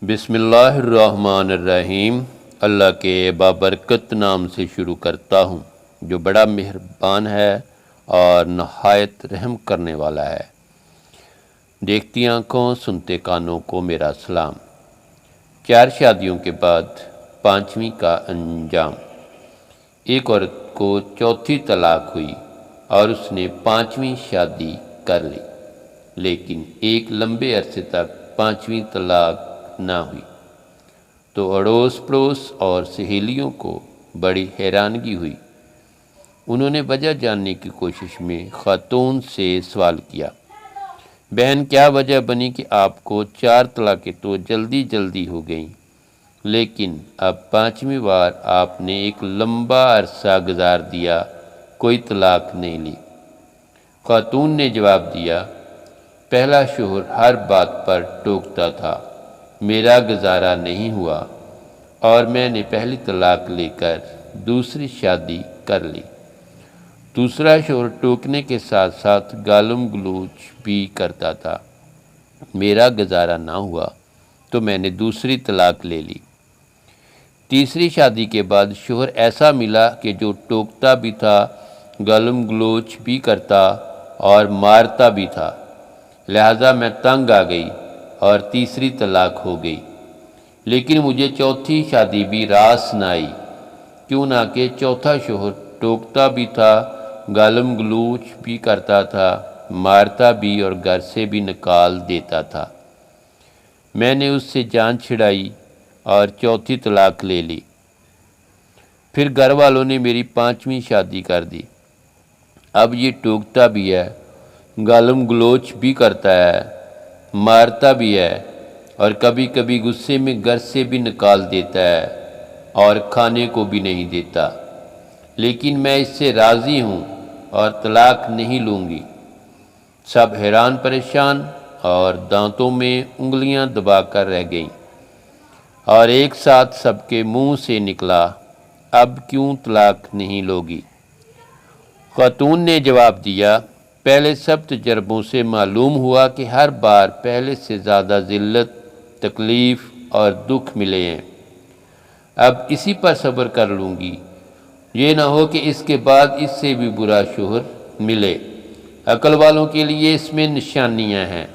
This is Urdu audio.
بسم اللہ الرحمن الرحیم۔ اللہ کے بابرکت نام سے شروع کرتا ہوں جو بڑا مہربان ہے اور نہایت رحم کرنے والا ہے۔ دیکھتی آنکھوں سنتے کانوں کو میرا سلام۔ 4 شادیوں کے بعد 5ویں کا انجام۔ ایک عورت کو 4تھی طلاق ہوئی اور اس نے 5ویں شادی کر لی، لیکن ایک لمبے عرصے تک 5ویں طلاق نہ ہوئی تو اڑوس پڑوس اور سہیلیوں کو بڑی حیرانگی ہوئی۔ انہوں نے وجہ جاننے کی کوشش میں خاتون سے سوال کیا، بہن کیا وجہ بنی کہ آپ کو 4 طلاقیں تو جلدی جلدی ہو گئیں، لیکن اب 5ویں بار آپ نے ایک لمبا عرصہ گزار دیا، کوئی طلاق نہیں لی؟ خاتون نے جواب دیا، پہلا شوہر ہر بات پر ٹوکتا تھا، میرا گزارا نہیں ہوا اور میں نے پہلی طلاق لے کر دوسری شادی کر لی۔ دوسرا شوہر ٹوکنے کے ساتھ ساتھ گالم گلوچ بھی کرتا تھا، میرا گزارا نہ ہوا تو میں نے دوسری طلاق لے لی۔ تیسری شادی کے بعد شوہر ایسا ملا کہ جو ٹوکتا بھی تھا، گالم گلوچ بھی کرتا اور مارتا بھی تھا، لہٰذا میں تنگ آ گئی اور تیسری طلاق ہو گئی، لیکن مجھے 4تھی شادی بھی راس نہ آئی، کیوں نہ کہ 4تھا شوہر ٹوکتا بھی تھا، گالم گلوچ بھی کرتا تھا، مارتا بھی اور گھر سے بھی نکال دیتا تھا۔ میں نے اس سے جان چھڑائی اور 4تھی طلاق لے لی۔ پھر گھر والوں نے میری 5ویں شادی کر دی۔ اب یہ ٹوکتا بھی ہے، گالم گلوچ بھی کرتا ہے، مارتا بھی ہے اور کبھی کبھی غصے میں گھر سے بھی نکال دیتا ہے اور کھانے کو بھی نہیں دیتا، لیکن میں اس سے راضی ہوں اور طلاق نہیں لوں گی۔ سب حیران پریشان اور دانتوں میں انگلیاں دبا کر رہ گئیں اور ایک ساتھ سب کے منہ سے نکلا، اب کیوں طلاق نہیں لوگی؟ خاتون نے جواب دیا، پہلے سب تجربوں سے معلوم ہوا کہ ہر بار پہلے سے زیادہ ذلت، تکلیف اور دکھ ملے ہیں، اب اسی پر صبر کر لوں گی، یہ نہ ہو کہ اس کے بعد اس سے بھی برا شوہر ملے۔ عقل والوں کے لیے اس میں نشانیاں ہیں۔